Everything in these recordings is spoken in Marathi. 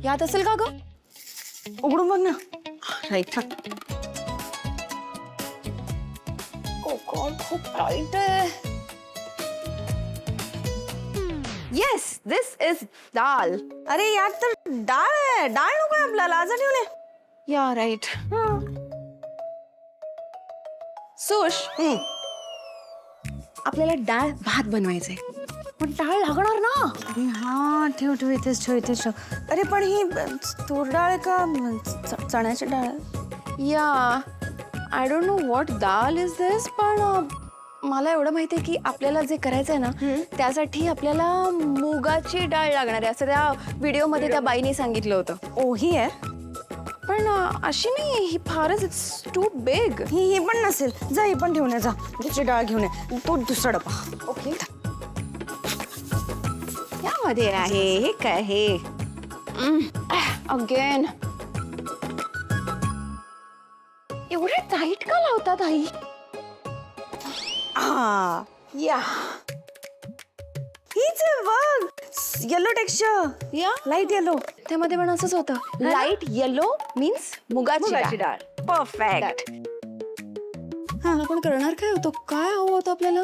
याद असेल का ग? उघडून बघ ना. राईट. ओ गॉड, खूप टाईट आहे. येस, दिस इज दाल. अरे यात तर डाळ आहे. डाळ नको आपल्याला, आज ठेवले. या राईट. सुश, आपल्याला डाळ भात बनवायचंय, पण डाळ लागणार ना. अरे हा, ठेव ठेव, इथेच ठेव, इथेच ठेव. अरे पण ही तूर डाळ आहे का चण्याची डाळ आहे? या I don't know what dal is this, पण मला एवढं माहिती आहे की आपल्याला जे करायचंय ना त्यासाठी आपल्याला मुगाची डाळ लागणार आहे, असं त्या व्हिडिओमध्ये त्या बाईने सांगितलं होतं. ओ ही आहे. पण अशी नाही, ही फारच, इट्स टू बिग. ही पण नसेल. जा ही पण ठेवून ये, जा त्याची डाळ घेऊन ये. तो दुसरा डबा. ओके. यामध्ये आहे हे काय हे अगेन. एवढे टाईट का लावतात आई? हा या, हीच आहे बघ. Yellow texture. या लाईट येलो. त्यामध्ये पण असंच होतं. लाईट येलो मीन्स मुगाची डाळ. परफेक्ट. हा, आपण करणार काय होतो? काय हवं होतं आपल्याला?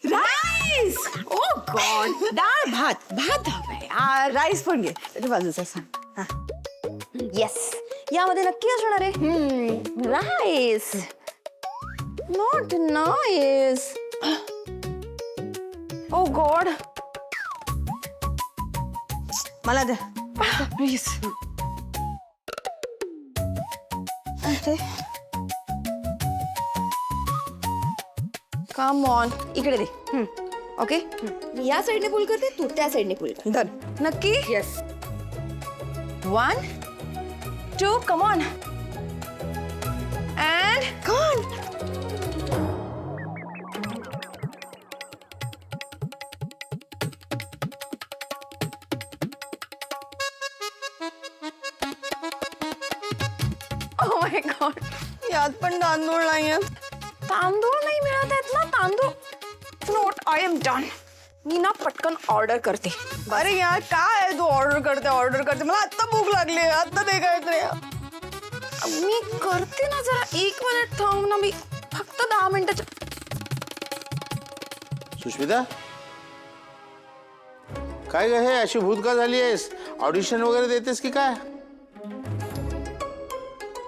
राईस. ओ गॉड. डाळ भात. भात हवाय. राईस पण घे. त्याच्या बाजूचा सांग. येस, यामध्ये नक्की असणार आहे rice. Not nice. Oh God. मला दे प्लीज. कम ऑन, इकडे दे. ओके, मी या साईडने पुल करते, तू त्या साईडने पुल कर. डन. नक्की? Yes. 1 2 come on. And come on. Oh my God, यात पण तांदूळ नाहीये. तांदूळ नाही मिळत आहेत ना. तांदूळ नोट. I am done. मी ना पटकन ऑर्डर करते. अरे यार काय तू ऑर्डर करते. मला आता भूक लागली. आता दे काहीतरी. मी करते ना, जरा 1 मिनिट थांब ना. मी फक्त 10 मिनिटाच्या. सुष्मिता, काय ग हे अशी भूत का झाली आहेस? ऑडिशन वगैरे देतेस की काय?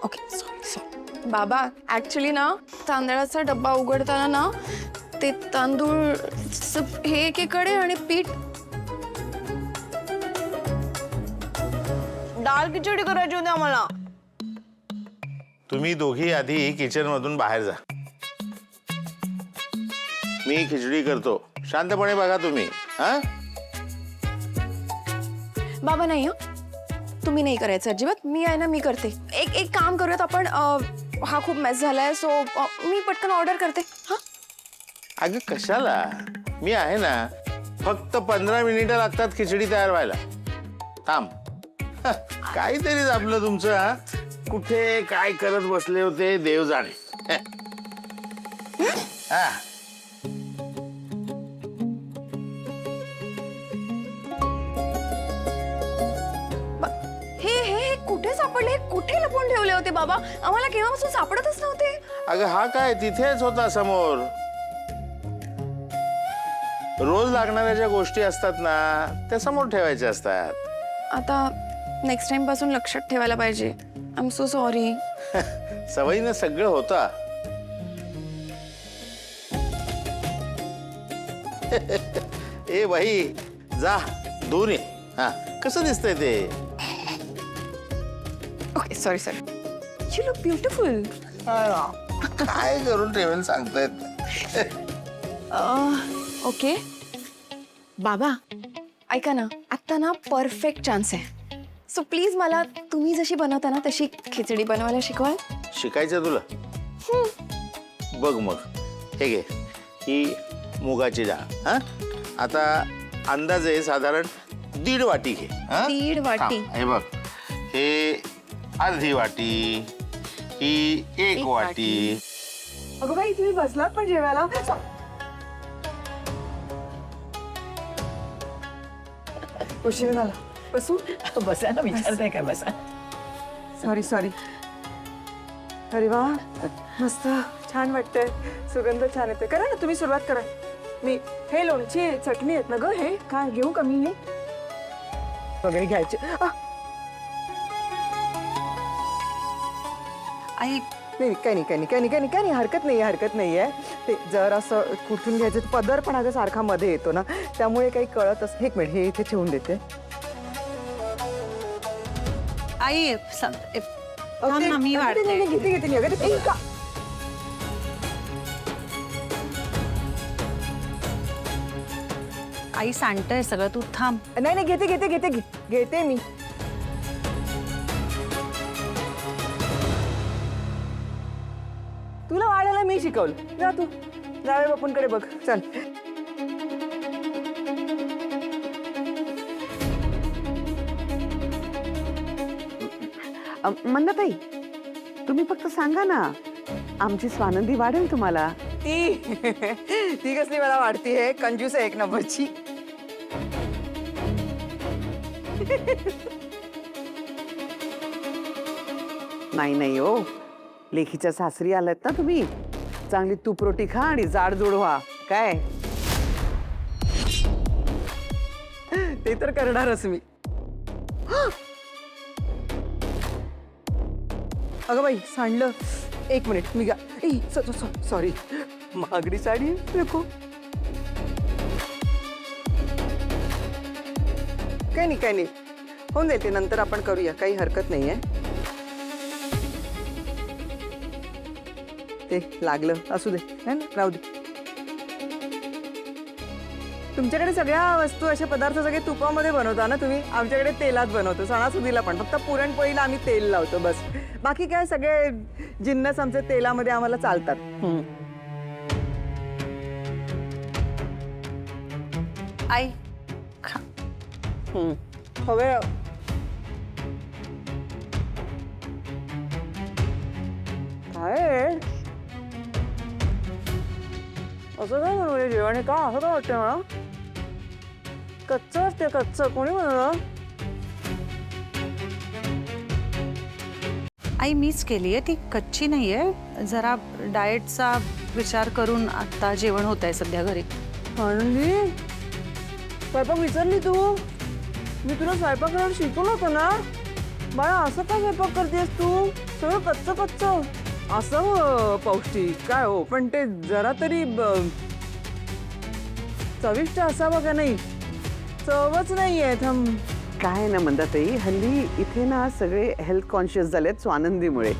Okay, sorry. बाबा, ऍक्च्युली ना तांदळाचा डब्बा उघडताना ना ते तांदूळ हे एकीकडे आणि पीठ. डाळ खिचडी करायची होती आम्हाला. तुम्ही दोघी आधी किचन मधून बाहेर जा. मी खिचडी करतो. शांतपणे बघा तुम्ही. हा, बाबा नाही, तुम्ही नाही करायचं अजिबात. मी आहे ना, मी करते. एक काम करूयात आपण. हा खूप मेस झालाय, सो मी पटकन ऑर्डर करते. हा, अगं कशाला, मी आहे ना. फक्त 15 मिनिटं लागतात खिचडी तयार व्हायला. थांब. काहीतरीच आपलं तुमचं. हा, कुठे काय करत बसले होते देव जाणे. हा, हे कुठे सापडले? कुठे लपवून ठेवले होते बाबा? आम्हाला केव्हापासून सापडतच नव्हते. अगं हा काय तिथेच होता समोर. रोज लागणाऱ्या ज्या गोष्टी असतात ना त्या समोर ठेवायच्या असतात. आता नेक्स्ट टाइम पासून लक्षात ठेवायला पाहिजे. I am so sorry. सवयीनं सगळं होता. ए बाई, जा धुवून ये. हा, कसं दिसतंय ते? Okay, sorry. You look beautiful. काय करून ठेवेल सांगतायत. ओके बाबा, ऐका ना, आता ना परफेक्ट चान्स आहे. सो प्लीज मला तुम्ही जशी बनवता ना तशी खिचडी बनवायला शिकवाल? शिकायचं तुला? बघ मग, हे घे, ही मुगाची डाळ. हा, आता अंदाजे साधारण 1.5 वाटी घे. हा? 1.5 वाटी. थांब, हे बघ, हे अर्धी वाटी, ही 1 वाटी. अगं बाई, तुम्ही बसलात पण जेवायला? उशीर झाला बसू. बसा ना, विचारताय काय बसा. सॉरी. अरे वा मस्त छान वाटतंय. सुगंध छान येते. करा ना तुम्ही सुरुवात करा. मी हे लोणची चटणी आहेत ना ग. हे काय घेऊ का मी? हे वगैरे घ्यायचे. आई नाही काही नाही हरकत नाहीये. ते जर असं कुठून घ्यायचं पदर पण अगं सारखा मध्ये येतो ना, त्यामुळे काही कळतच. एक मिनिट हे इथे ठेवून देते. आई थांब ना, मी वाढते. घेते अगं ते का. आई सांडतंय सगळं, तू थांब. नाही घेते मी. तुला वाढायला मी शिकवलं. जा तू जावे बापूंकडे बघ. चल मंदाताई, तुम्ही फक्त सांगा ना, आमची स्वानंदी वाढेल तुम्हाला. ती कसली मला वाटते. कंजूस आहे एक नंबरची. नाही हो, लेखीच्या सासरी आलात ना तुम्ही, चांगली तूप रोटी खा आणि जाडजूड व्हा. काय ते तर करणारच मी. अगं बाई सांडलं. एक मिनिट मी सॉरी. महागडी साडी नको. काही नाही होऊन जाईल ते. नंतर आपण करूया, काही हरकत नाहीये. ते लागलं असू दे, है ना, राहू दे. तुमच्याकडे सगळ्या वस्तू असे पदार्थ सगळे तुपामध्ये बनवता ना तुम्ही. आमच्याकडे तेलात बनवतो. सणासुदीला पण फक्त पुरणपोळीला आम्ही तेल लावतो बस. बाकी काय सगळे जिन्नस आमचे तेलामध्ये आम्हाला चालतात. आई खा. हवे काय असं काय बनवलं जेवण? का असं काय वाटतं मला? कच्चं असते. कच्चं कोणी बनवलं? आई मीच केली आहे, ती कच्ची नाहीये. जरा डाएटचा विचार करून आता जेवण होत आहे सध्या घरी. आनंदी स्वयंपाक विचारली तू? मी तुला स्वयंपाक करायला शिकवलं होतं ना बाळा. असं काय स्वयंपाक करतेस तू? सगळं कच्चं असं पौष्टिक काय हो, पण ते जरा तरी चविष्ट असावं का नाही? चवच नाहीये. थांब. काय ना मंदाताई, हल्ली इथे ना सगळे हेल्थ कॉन्शियस झालेत स्वानंदीमुळे.